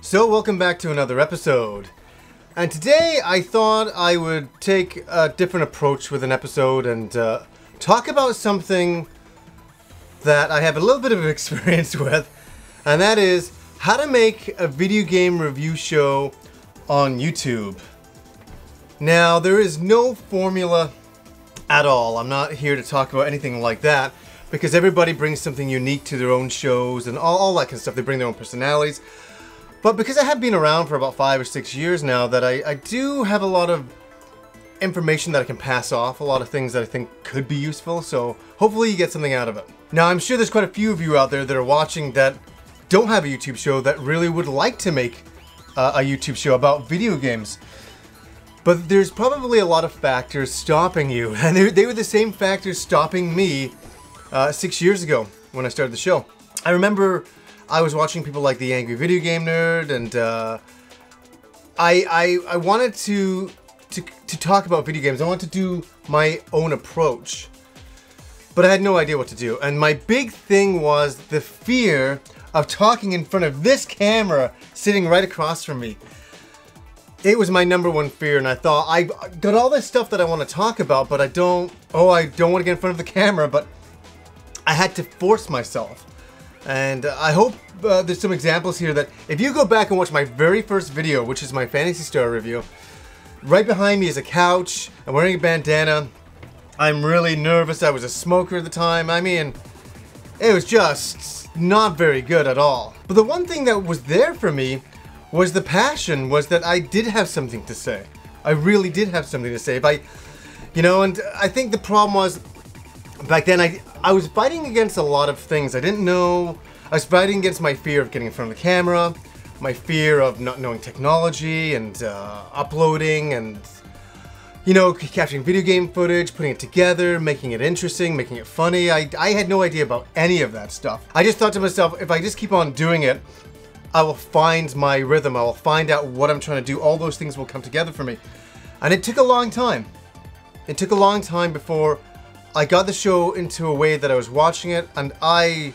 So welcome back to another episode. And today I thought I would take a different approach with an episode and talk about something that I have a little bit of experience with, and that is how to make a video game review show on YouTube. Now, there is no formula at all. I'm not here to talk about anything like that because everybody brings something unique to their own shows and all that kind of stuff. They bring their own personalities. But because I have been around for about 5 or 6 years now, that I do have a lot of information that I can pass off, a lot of things that I think could be useful, so hopefully you get something out of it. Now, I'm sure there's quite a few of you out there that are watching that don't have a YouTube show that really would like to make a YouTube show about video games. But there's probably a lot of factors stopping you, and they were the same factors stopping me 6 years ago when I started the show. I remember I was watching people like the Angry Video Game Nerd, and I wanted to talk about video games. I wanted to do my own approach, but I had no idea what to do. And my big thing was the fear of talking in front of this camera sitting right across from me. It was my number one fear, and I thought, I got all this stuff that I want to talk about, but I don't want to get in front of the camera, but I had to force myself. And I hope there's some examples here that if you go back and watch my very first video, which is my Phantasy Star review, right behind me is a couch. I'm wearing a bandana. I'm really nervous. I was a smoker at the time. I mean, it was just not very good at all. But the one thing that was there for me was the passion, was that I did have something to say. I really did have something to say. And I think the problem was, back then, I was fighting against a lot of things. I didn't know. I was fighting against my fear of getting in front of the camera, my fear of not knowing technology and uploading and, capturing video game footage, putting it together, making it interesting, making it funny. I had no idea about any of that stuff. I just thought to myself, if I just keep on doing it, I will find my rhythm. I will find out what I'm trying to do. All those things will come together for me. And it took a long time. It took a long time before I got the show into a way that I was watching it, and I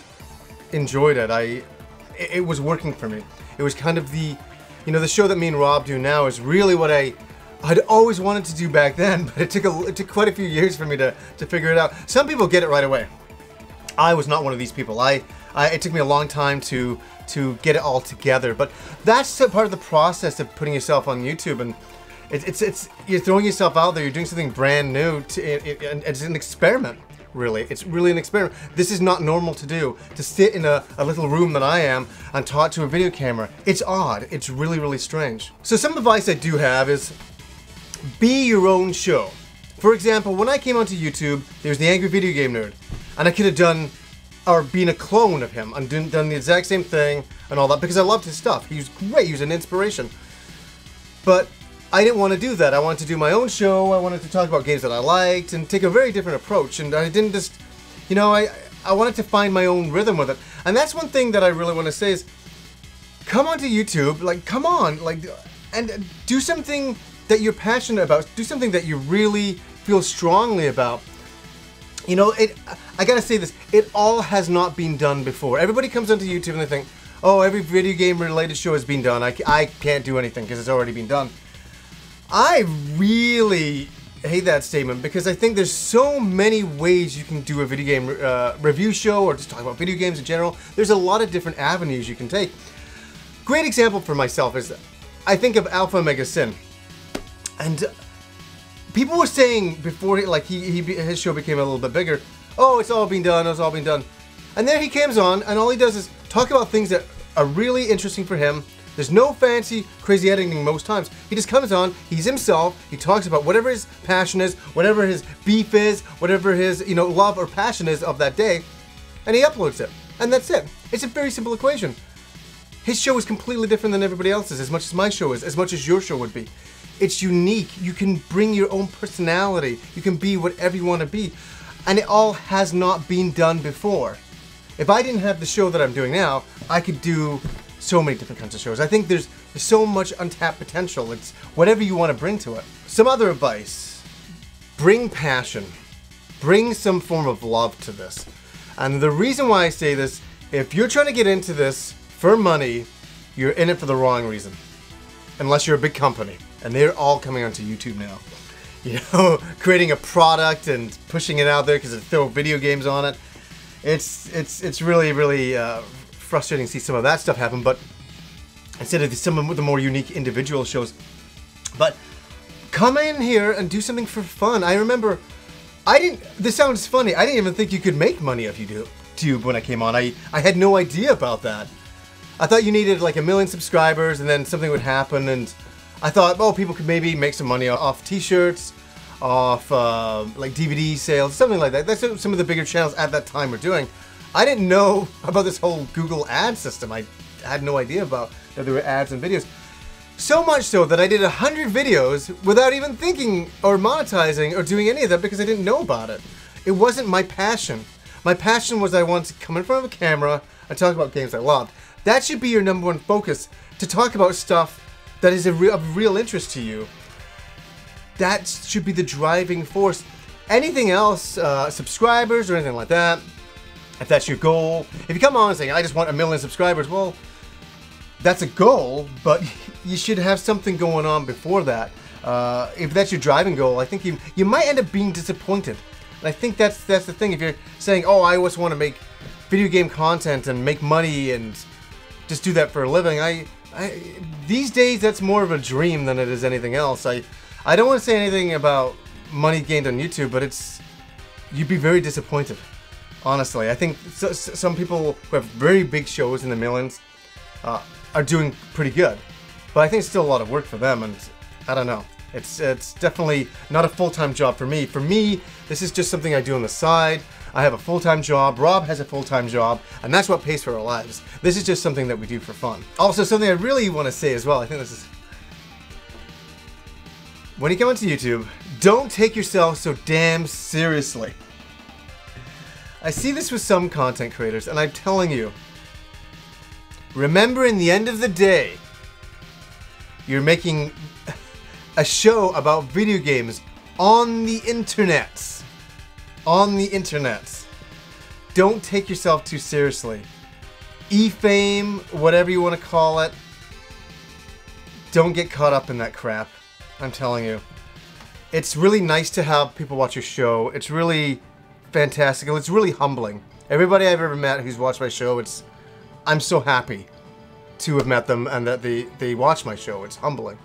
enjoyed it. It was working for me. It was kind of the show that me and Rob do now is really what I'd always wanted to do back then, but it took quite a few years for me to figure it out. Some people get it right away. I was not one of these people. It took me a long time to get it all together, but that's part of the process of putting yourself on YouTube, and it's you're throwing yourself out there. You're doing something brand new. It's an experiment, really. It's really an experiment. This is not normal to do. To sit in a little room that I am and talk to a video camera. It's odd. It's really, really strange. So some advice I do have is be your own show. For example, when I came onto YouTube, there was the Angry Video Game Nerd, and I could have done or been a clone of him and done the exact same thing and all that because I loved his stuff. He was great. He was an inspiration. But I didn't want to do that. I wanted to do my own show. I wanted to talk about games that I liked and take a very different approach. And I didn't just, I wanted to find my own rhythm with it. And that's one thing that I really want to say is, come onto YouTube, come on, and do something that you're passionate about. Do something that you really feel strongly about. I gotta say this, it all has not been done before. Everybody comes onto YouTube and they think, oh, every video game related show has been done. I can't do anything because it's already been done. I really hate that statement because I think there's so many ways you can do a video game review show or just talk about video games in general. There's a lot of different avenues you can take. Great example for myself is I think of Alpha Omega Sin. And people were saying before his show became a little bit bigger, oh, it's all been done, it's all been done. And there he comes on and all he does is talk about things that are really interesting for him. There's no fancy, crazy editing most times. He just comes on, he's himself, he talks about whatever his passion is, whatever his beef is, whatever his, love or passion is of that day, and he uploads it. And that's it. It's a very simple equation. His show is completely different than everybody else's, as much as my show is, as much as your show would be. It's unique. You can bring your own personality. You can be whatever you want to be. And it all has not been done before. If I didn't have the show that I'm doing now, I could do so many different kinds of shows. I think there's so much untapped potential. It's whatever you want to bring to it. Some other advice. Bring passion. Bring some form of love to this. And the reason why I say this, if you're trying to get into this for money, you're in it for the wrong reason. Unless you're a big company, and they're all coming onto YouTube now. You know, creating a product and pushing it out there because they throw video games on it. It's really, really frustrating to see some of that stuff happen, but instead of some of the more unique individual shows. But come in here and do something for fun. I remember, this sounds funny, I didn't even think you could make money off YouTube when I came on. I had no idea about that. I thought you needed like 1 million subscribers and then something would happen, and I thought, oh, people could maybe make some money off t-shirts, off like DVD sales, something like that. That's what some of the bigger channels at that time were doing. I didn't know about this whole Google ad system. I had no idea about that there were ads and videos. So much so that I did 100 videos without even thinking or monetizing or doing any of that because I didn't know about it. It wasn't my passion. My passion was I wanted to come in front of a camera and talk about games I loved. That should be your #1 focus, to talk about stuff that is of real interest to you. That should be the driving force. Anything else, subscribers or anything like that, if that's your goal, if you come on and say, I just want 1 million subscribers, well, that's a goal, but you should have something going on before that. If that's your driving goal, I think you might end up being disappointed. And I think that's the thing. If you're saying, oh, I always want to make video game content and make money and just do that for a living, these days that's more of a dream than it is anything else. I don't want to say anything about money gained on YouTube, but you'd be very disappointed. Honestly, I think some people who have very big shows in the millions are doing pretty good, but I think it's still a lot of work for them, and I don't know. It's definitely not a full-time job for me. For me, this is just something I do on the side. I have a full-time job, Rob has a full-time job, and that's what pays for our lives. This is just something that we do for fun. Also, something I really want to say as well, I think this is... When you come onto YouTube, don't take yourself so damn seriously. I see this with some content creators, and I'm telling you, remember, in the end of the day, you're making a show about video games on the internet. On the internet. Don't take yourself too seriously. E-fame, whatever you want to call it, don't get caught up in that crap. I'm telling you. It's really nice to have people watch your show. It's really fantastic, and it's really humbling. Everybody I've ever met who's watched my show, I'm so happy to have met them and that they watch my show. It's humbling.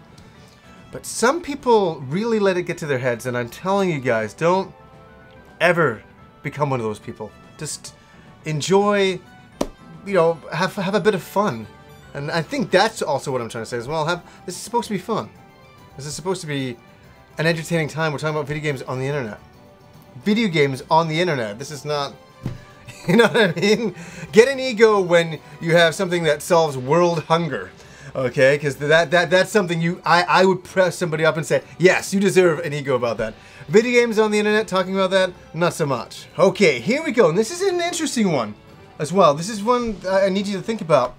But some people really let it get to their heads, and I'm telling you guys, don't ever become one of those people. Just enjoy, you know, have a bit of fun. And I think that's also what I'm trying to say as well. This is supposed to be fun. This is supposed to be an entertaining time. We're talking about video games on the internet. Video games on the internet. This is not, you know what I mean? Get an ego when you have something that solves world hunger. Okay, because that's something I would press somebody up and say, yes, you deserve an ego about that. Video games on the internet, talking about that, not so much. Okay, here we go, and this is an interesting one as well. This is one I need you to think about.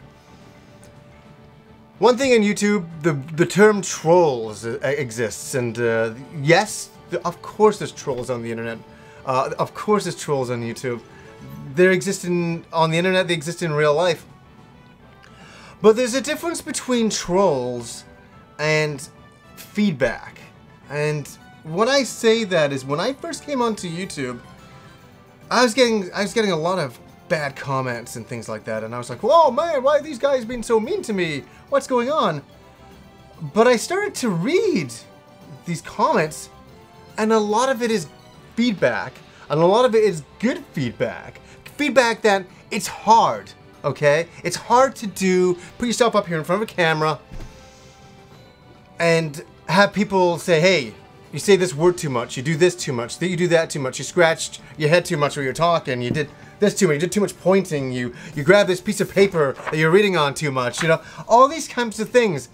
One thing on YouTube, the term trolls exists, and yes, of course there's trolls on the internet. Of course there's trolls on YouTube. They exist on the internet, they exist in real life. But there's a difference between trolls and feedback. And when I say that is, when I first came onto YouTube, I was getting a lot of bad comments and things like that, and I was like, whoa man, why are these guys being so mean to me? What's going on? But I started to read these comments, and a lot of it is feedback, and a lot of it is good feedback. Feedback that it's hard. Okay? It's hard to do, put yourself up here in front of a camera and have people say, hey, you say this word too much, you do this too much, you do that too much, you scratched your head too much while you're talking, you did this too much, you did too much pointing, you grabbed this piece of paper that you're reading on too much, you know, all these kinds of things.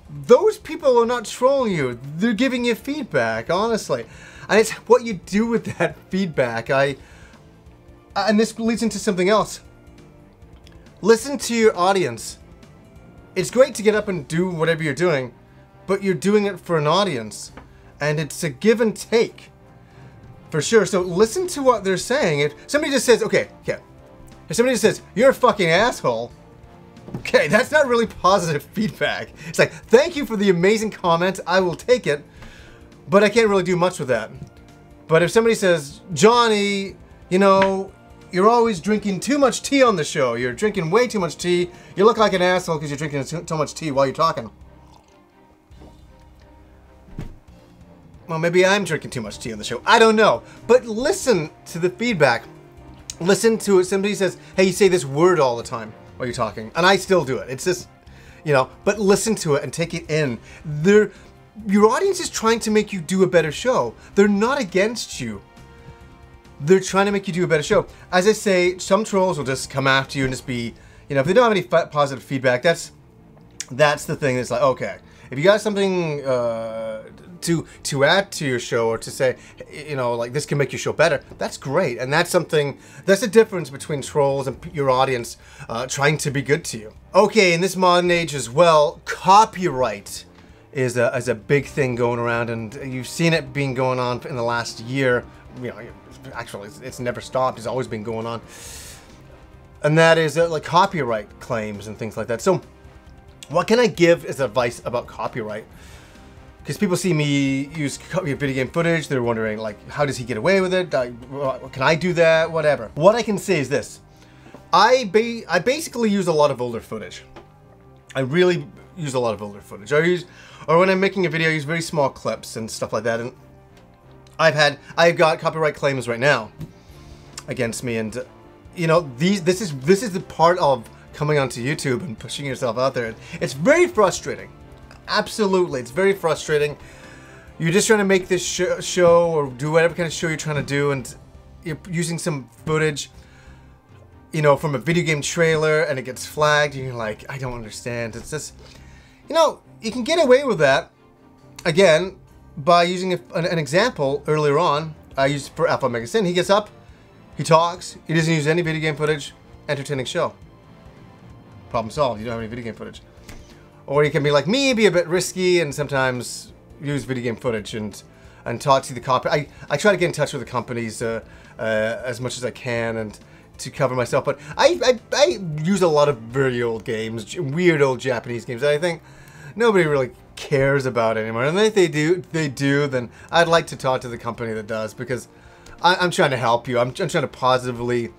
Those people are not trolling you, they're giving you feedback, honestly. And it's what you do with that feedback. And this leads into something else. Listen to your audience. It's great to get up and do whatever you're doing, but you're doing it for an audience. And it's a give and take. For sure. So listen to what they're saying. If somebody just says, okay, if somebody just says, you're a fucking asshole, Okay, that's not really positive feedback. It's like, thank you for the amazing comment. I will take it, but I can't really do much with that. But if somebody says, Johnny, you know, you're always drinking too much tea on the show. You're drinking way too much tea. You look like an asshole because you're drinking too much tea while you're talking. Well, maybe I'm drinking too much tea on the show. I don't know. But listen to the feedback. Listen to it. Somebody says, hey, you say this word all the time while you're talking. And I still do it. It's just, you know, but listen to it and take it in. Your audience is trying to make you do a better show. They're not against you. They're trying to make you do a better show. As I say, some trolls will just come after you and just be, you know, if they don't have any positive feedback, that's the thing. It's like, okay, if you got something to add to your show or to say, you know, like this can make your show better, that's great. And that's something, that's the difference between trolls and your audience trying to be good to you. Okay, in this modern age as well, copyright is a big thing going around, and you've seen it being going on in the last year. You know, actually, it's never stopped. It's always been going on. And that is like copyright claims and things like that. So what can I give as advice about copyright? Because people see me use video game footage. They're wondering, like, how does he get away with it? Can I do that? Whatever. What I can say is this. I basically use a lot of older footage. I really use a lot of older footage. Or when I'm making a video, I use very small clips and stuff like that. And I've got copyright claims right now against me, and you know, this is the part of coming onto YouTube and pushing yourself out there. It's very frustrating. Absolutely, it's very frustrating. You're just trying to make this show or do whatever kind of show you're trying to do, and you're using some footage, you know, from a video game trailer, and it gets flagged, and you're like, I don't understand. It's just, you know, you can get away with that, again, by using an example earlier on. I used for Alpha Omega Sin. He gets up, he talks, he doesn't use any video game footage, entertaining show. Problem solved, you don't have any video game footage. Or you can be like me, be a bit risky, and sometimes use video game footage and talk to the copy. I try to get in touch with the companies as much as I can and to cover myself, but I use a lot of very old games, weird old Japanese games that I think nobody really cares about anymore. And if they do, then I'd like to talk to the company that does, because I'm trying to help you. I'm trying to positively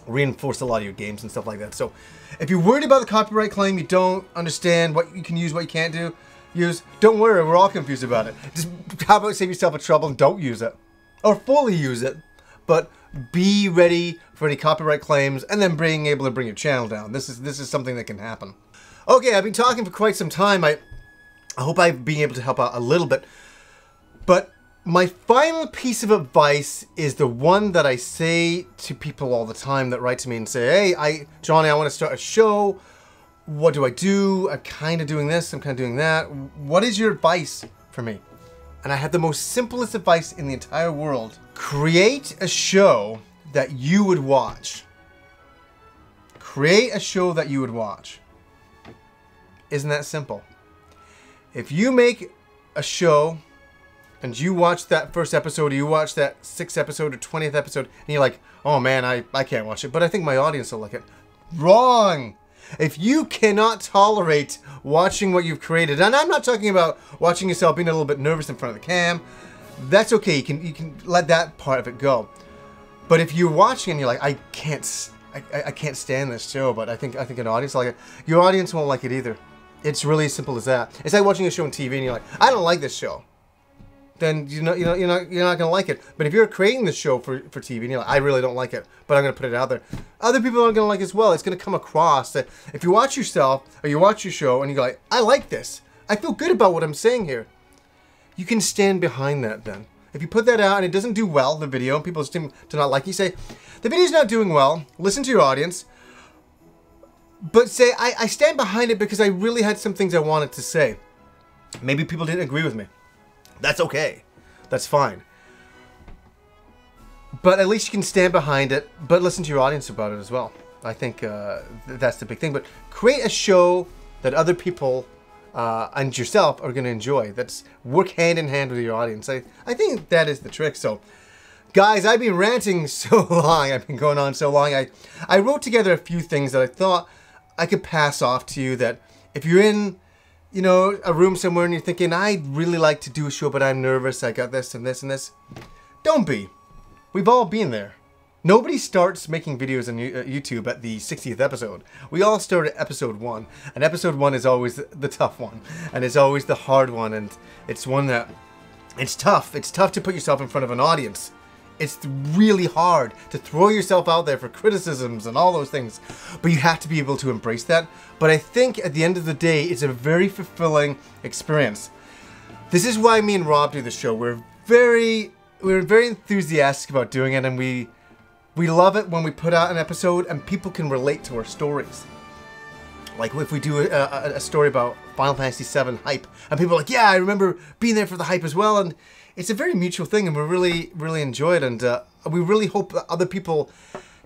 reinforce a lot of your games and stuff like that. So if you're worried about the copyright claim, you don't understand what you can use, what you can't use, don't worry, we're all confused about it. Just how about save yourself a trouble and don't use it, or fully use it, but be ready for any copyright claims, and then being able to bring your channel down. This is something that can happen. Okay, I've been talking for quite some time. I hope I've been able to help out a little bit, but my final piece of advice is the one that I say to people all the time that write to me and say, hey, Johnny, I want to start a show. What do I do? I'm kind of doing this, I'm kind of doing that. What is your advice for me? And I have the most simplest advice in the entire world. Create a show that you would watch. Create a show that you would watch. Isn't that simple? If you make a show and you watch that first episode, or you watch that 6th episode or 20th episode, and you're like, oh man, I can't watch it, but I think my audience will like it. Wrong! If you cannot tolerate watching what you've created, and I'm not talking about watching yourself being a little bit nervous in front of the cam, that's okay, you can let that part of it go. But if you're watching and you're like, I can't stand this show, but I think an audience will like it, your audience won't like it either. It's really as simple as that. It's like watching a show on TV and you're like, I don't like this show. Then you're not gonna like it. But if you're creating this show for TV and you're like, I really don't like it, but I'm gonna put it out there, other people aren't gonna like it as well. It's gonna come across that if you watch yourself or you watch your show and you're like, I like this, I feel good about what I'm saying here, you can stand behind that then. If you put that out and it doesn't do well, the video, and people seem to not like it, you say, the video's not doing well, listen to your audience, but say, I stand behind it because I really had some things I wanted to say. Maybe people didn't agree with me. That's okay. That's fine. But at least you can stand behind it, but listen to your audience about it as well. I think that's the big thing. But create a show that other people and yourself are going to enjoy. That's work hand in hand with your audience. I think that is the trick. So, guys, I've been ranting so long. I've been going on so long. I wrote together a few things that I thought I could pass off to you that if you're in, you know, a room somewhere and you're thinking, I'd really like to do a show, but I'm nervous, I got this and this and this. Don't be. We've all been there. Nobody starts making videos on YouTube at the 60th episode. We all start at episode 1. And episode 1 is always the tough one. And it's always the hard one. And it's one that, it's tough. It's tough to put yourself in front of an audience. It's really hard to throw yourself out there for criticisms and all those things. But you have to be able to embrace that. But I think at the end of the day, it's a very fulfilling experience. This is why me and Rob do the show. We're very enthusiastic about doing it, and we love it when we put out an episode and people can relate to our stories. Like if we do a story about Final Fantasy VII hype, and people are like, yeah, I remember being there for the hype as well, and it's a very mutual thing, and we really enjoy it, and we really hope that other people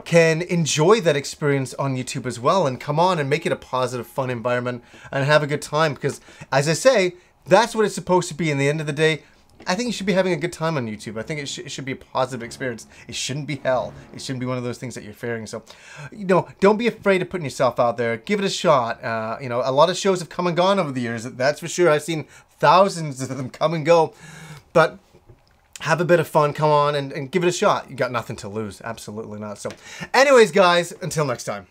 can enjoy that experience on YouTube as well, and come on and make it a positive, fun environment, and have a good time, because as I say, that's what it's supposed to be. In the end of the day, I think you should be having a good time on YouTube. I think it should be a positive experience. It shouldn't be hell. It shouldn't be one of those things that you're fearing. So, you know, don't be afraid of putting yourself out there. Give it a shot. You know, a lot of shows have come and gone over the years. That's for sure. I've seen thousands of them come and go. But have a bit of fun. Come on and give it a shot. You got nothing to lose. Absolutely not. So, anyways, guys, until next time.